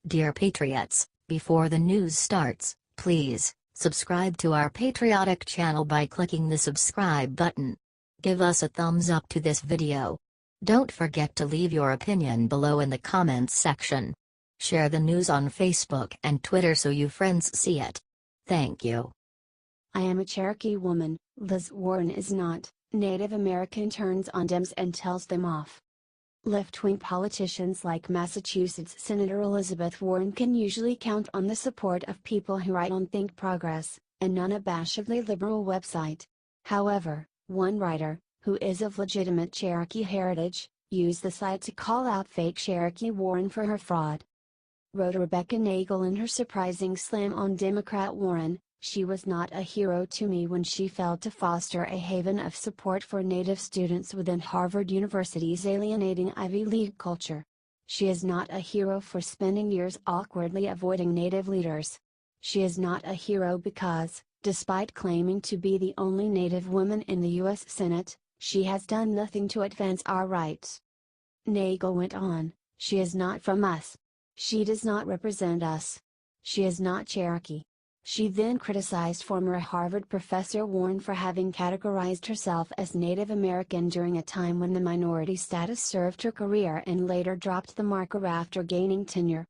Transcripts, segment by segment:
Dear Patriots, before the news starts, please subscribe to our patriotic channel by clicking the subscribe button. Give us a thumbs up to this video. Don't forget to leave your opinion below in the comments section. Share the news on Facebook and Twitter so you friends see it. Thank you. I am a Cherokee woman, Liz Warren is not. Native American turns on Dems and tells them off. Left-wing politicians like Massachusetts Senator Elizabeth Warren can usually count on the support of people who write on Think Progress, an unabashedly liberal website. However, one writer, who is of legitimate Cherokee heritage, used the site to call out fake Cherokee Warren for her fraud. Wrote Rebecca Nagle in her surprising slam on Democrat Warren, "She was not a hero to me when she failed to foster a haven of support for Native students within Harvard University's alienating Ivy League culture. She is not a hero for spending years awkwardly avoiding Native leaders. She is not a hero because, despite claiming to be the only Native woman in the U.S. Senate, she has done nothing to advance our rights." Nagle went on, "She is not from us. She does not represent us. She is not Cherokee." She then criticized former Harvard professor Warren for having categorized herself as Native American during a time when the minority status served her career and later dropped the marker after gaining tenure.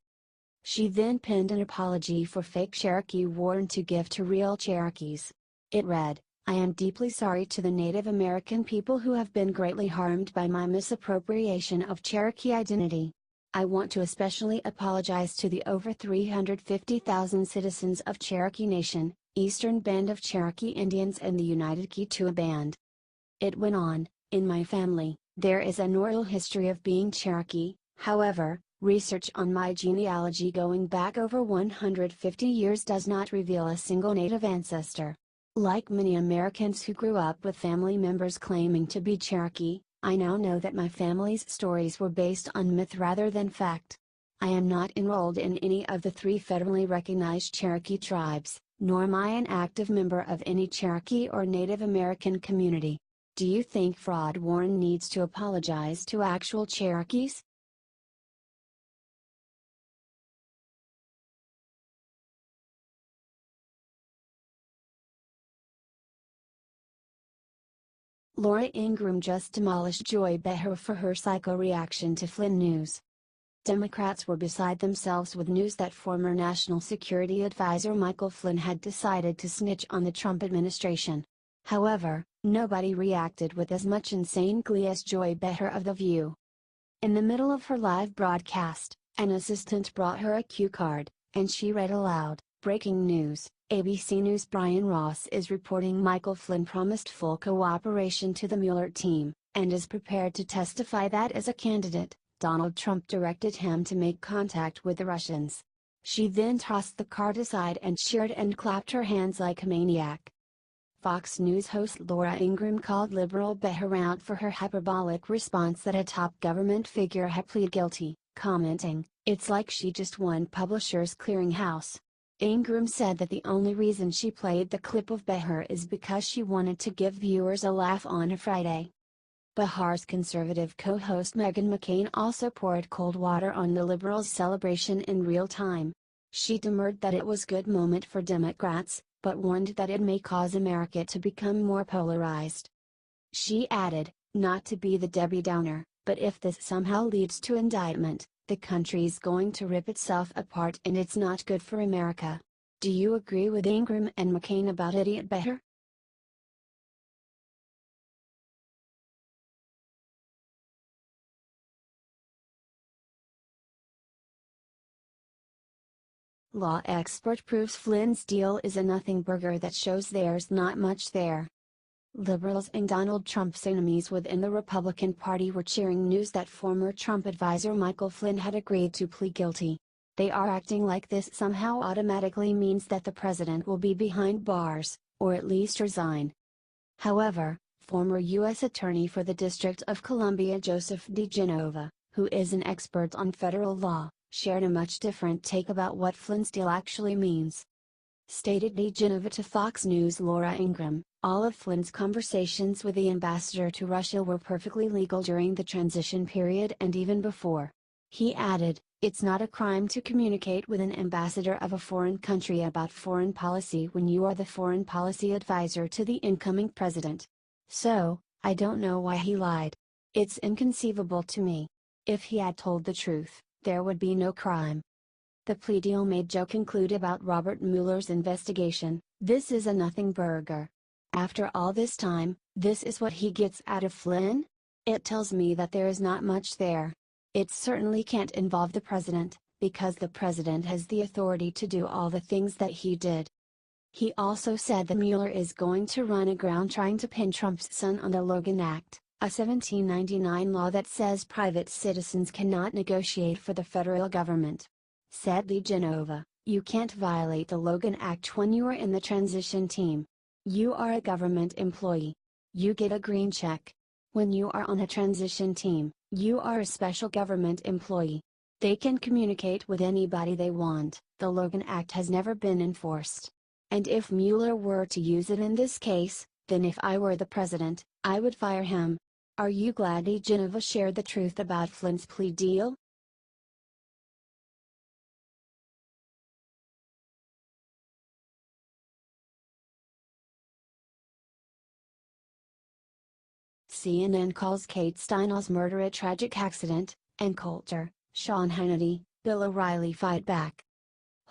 She then penned an apology for fake Cherokee Warren to give to real Cherokees. It read, "I am deeply sorry to the Native American people who have been greatly harmed by my misappropriation of Cherokee identity. I want to especially apologize to the over 350,000 citizens of Cherokee Nation, Eastern Band of Cherokee Indians and the United Kituwa Band." It went on, "In my family, there is an oral history of being Cherokee. However, research on my genealogy going back over 150 years does not reveal a single Native ancestor. Like many Americans who grew up with family members claiming to be Cherokee, I now know that my family's stories were based on myth rather than fact. I am not enrolled in any of the 3 federally recognized Cherokee tribes, nor am I an active member of any Cherokee or Native American community. Do you think fraud Warren needs to apologize to actual Cherokees?" Laura Ingram just demolished Joy Behar for her psycho reaction to Flynn news. Democrats were beside themselves with news that former National Security Advisor Michael Flynn had decided to snitch on the Trump administration. However, nobody reacted with as much insane glee as Joy Behar of The View. In the middle of her live broadcast, an assistant brought her a cue card, and she read aloud, "Breaking news, ABC News Brian Ross is reporting Michael Flynn promised full cooperation to the Mueller team, and is prepared to testify that as a candidate, Donald Trump directed him to make contact with the Russians." She then tossed the card aside and cheered and clapped her hands like a maniac. Fox News host Laura Ingram called liberal Behar out for her hyperbolic response that a top government figure had pleaded guilty, commenting, "It's like she just won Publishers Clearinghouse." Ingram said that the only reason she played the clip of Behar is because she wanted to give viewers a laugh on a Friday. Behar's conservative co-host Meghan McCain also poured cold water on the liberals' celebration in real time. She demurred that it was a good moment for Democrats, but warned that it may cause America to become more polarized. She added, "Not to be the Debbie Downer, but if this somehow leads to indictment, the country's going to rip itself apart and it's not good for America." Do you agree with Ingram and McCain about idiot Behar? Law expert proves Flynn's deal is a nothing burger that shows there's not much there. Liberals and Donald Trump's enemies within the Republican Party were cheering news that former Trump advisor Michael Flynn had agreed to plead guilty. They are acting like this somehow automatically means that the president will be behind bars, or at least resign. However, former U.S. Attorney for the District of Columbia Joseph DeGenova, who is an expert on federal law, shared a much different take about what Flynn's deal actually means. Stated DeGenova to Fox News' Laura Ingram, "All of Flynn's conversations with the ambassador to Russia were perfectly legal during the transition period and even before." He added, It's not a crime to communicate with an ambassador of a foreign country about foreign policy when you are the foreign policy advisor to the incoming president. So, I don't know why he lied. It's inconceivable to me. If he had told the truth, there would be no crime. The plea deal made Joe conclude about Robert Mueller's investigation, "This is a nothing burger. After all this time, this is what he gets out of Flynn? It tells me that there is not much there. It certainly can't involve the president, because the president has the authority to do all the things that he did." He also said that Mueller is going to run aground trying to pin Trump's son on the Logan Act, a 1799 law that says private citizens cannot negotiate for the federal government. Said Genova, "You can't violate the Logan Act when you are in the transition team. You are a government employee. You get a green check. When you are on a transition team, you are a special government employee. They can communicate with anybody they want. The Logan Act has never been enforced. And if Mueller were to use it in this case, then if I were the president, I would fire him." Are you glad Genova shared the truth about Flynn's plea deal? CNN calls Kate Steindl's murder a tragic accident, and Coulter, Sean Hannity, Bill O'Reilly fight back.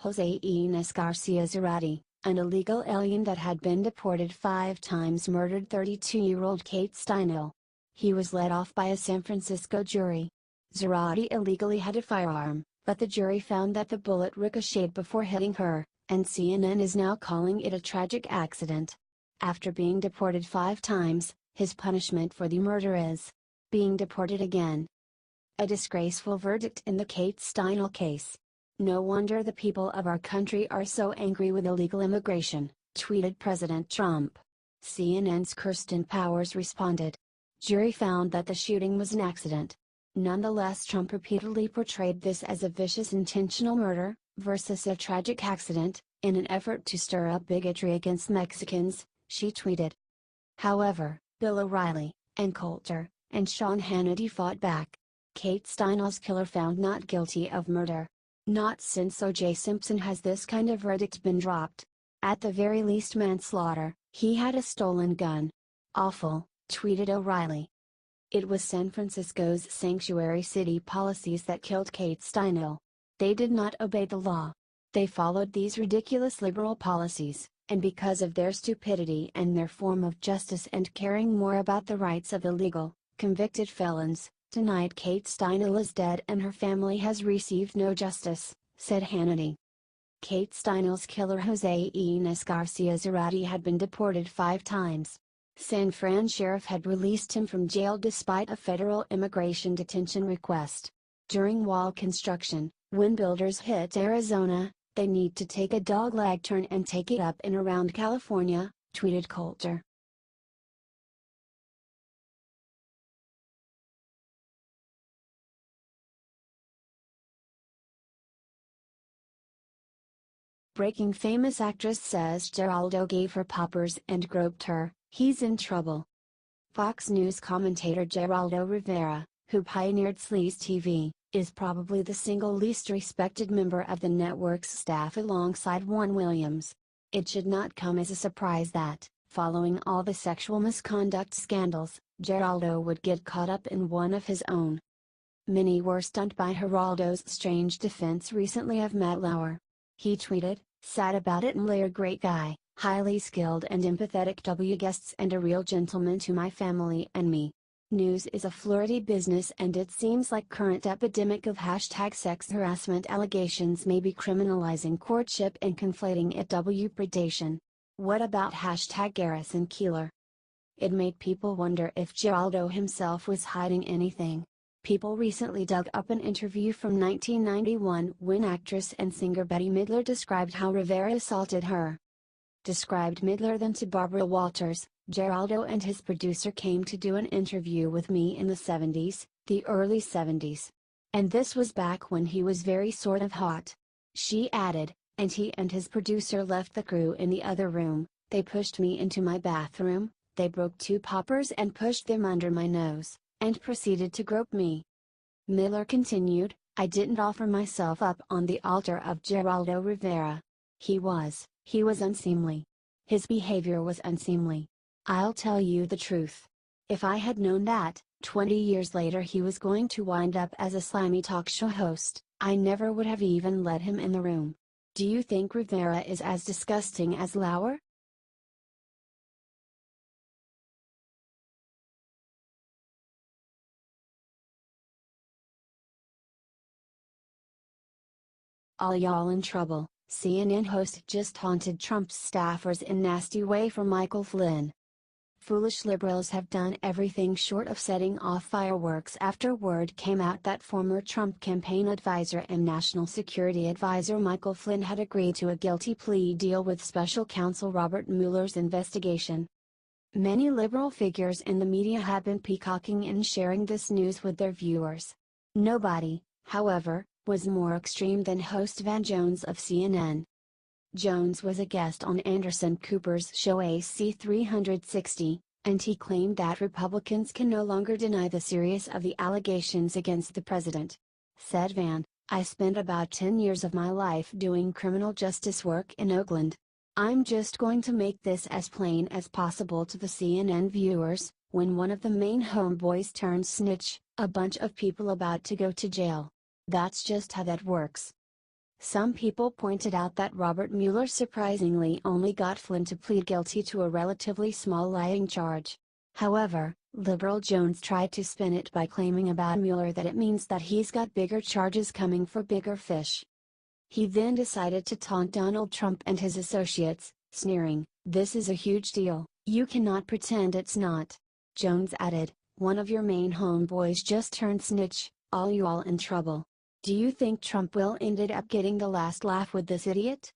Jose Inés Garcia Zarate, an illegal alien that had been deported 5 times, murdered 32-year-old Kate Steindl. He was let off by a San Francisco jury. Zarate illegally had a firearm, but the jury found that the bullet ricocheted before hitting her, and CNN is now calling it a tragic accident. After being deported 5 times, his punishment for the murder is being deported again. A disgraceful verdict in the Kate Steindl case. "No wonder the people of our country are so angry with illegal immigration," tweeted President Trump. CNN's Kirsten Powers responded. Jury found that the shooting was an accident. Nonetheless, Trump repeatedly portrayed this as a vicious intentional murder, versus a tragic accident, in an effort to stir up bigotry against Mexicans, she tweeted. However, Bill O'Reilly, and Coulter, and Sean Hannity fought back. Kate Steindl's killer found not guilty of murder. Not since O.J. Simpson has this kind of verdict been dropped. At the very least manslaughter, he had a stolen gun. Awful, tweeted O'Reilly. It was San Francisco's sanctuary city policies that killed Kate Steindl. They did not obey the law. They followed these ridiculous liberal policies, and because of their stupidity and their form of justice and caring more about the rights of illegal, convicted felons, tonight Kate Steindl is dead and her family has received no justice, said Hannity. Kate Steindl's killer Jose Inés Garcia Zarate had been deported 5 times. San Fran sheriff had released him from jail despite a federal immigration detention request. During wall construction, when builders hit Arizona, they need to take a dogleg turn and take it up and around California, tweeted Coulter. Breaking: famous actress says Geraldo gave her poppers and groped her, he's in trouble. Fox News commentator Geraldo Rivera, who pioneered sleaze TV, is probably the single least respected member of the network's staff alongside Juan Williams. It should not come as a surprise that, following all the sexual misconduct scandals, Geraldo would get caught up in one of his own. Many were stunned by Geraldo's strange defense recently of Matt Lauer. He tweeted, "Sad about it and later great guy, highly skilled and empathetic guests and a real gentleman to my family and me. News is a flirty business and it seems like current epidemic of #sex harassment allegations may be criminalizing courtship and conflating it predation. What about #Garrison Keillor?" It made people wonder if Geraldo himself was hiding anything. People recently dug up an interview from 1991 when actress and singer Bette Midler described how Rivera assaulted her. Described Midler then to Barbara Walters, "Geraldo and his producer came to do an interview with me in the 70s, the early 70s. And this was back when he was very sort of hot." She added, "And he and his producer left the crew in the other room, they pushed me into my bathroom, they broke 2 poppers and pushed them under my nose, and proceeded to grope me." Midler continued, I didn't offer myself up on the altar of Geraldo Rivera. He was unseemly. His behavior was unseemly. I'll tell you the truth. If I had known that, 20 years later he was going to wind up as a slimy talk show host, I never would have even let him in the room. Do you think Rivera is as disgusting as Lauer? All y'all in trouble. CNN host just taunted Trump's staffers in nasty way for Michael Flynn. Foolish liberals have done everything short of setting off fireworks after word came out that former Trump campaign advisor and national security advisor Michael Flynn had agreed to a guilty plea deal with special counsel Robert Mueller's investigation. Many liberal figures in the media have been peacocking and sharing this news with their viewers. Nobody, however, was more extreme than host Van Jones of CNN. Jones was a guest on Anderson Cooper's show AC 360, and he claimed that Republicans can no longer deny the seriousness of the allegations against the president. Said Van, "I spent about 10 years of my life doing criminal justice work in Oakland. I'm just going to make this as plain as possible to the CNN viewers. When one of the main homeboys turns snitch, a bunch of people about to go to jail. That's just how that works." Some people pointed out that Robert Mueller surprisingly only got Flynn to plead guilty to a relatively small lying charge. However, liberal Jones tried to spin it by claiming about Mueller that it means that he's got bigger charges coming for bigger fish. He then decided to taunt Donald Trump and his associates, sneering, "This is a huge deal, you cannot pretend it's not." Jones added, "One of your main homeboys just turned snitch, all you all in trouble. Do you think Trump will ended up getting the last laugh with this idiot?"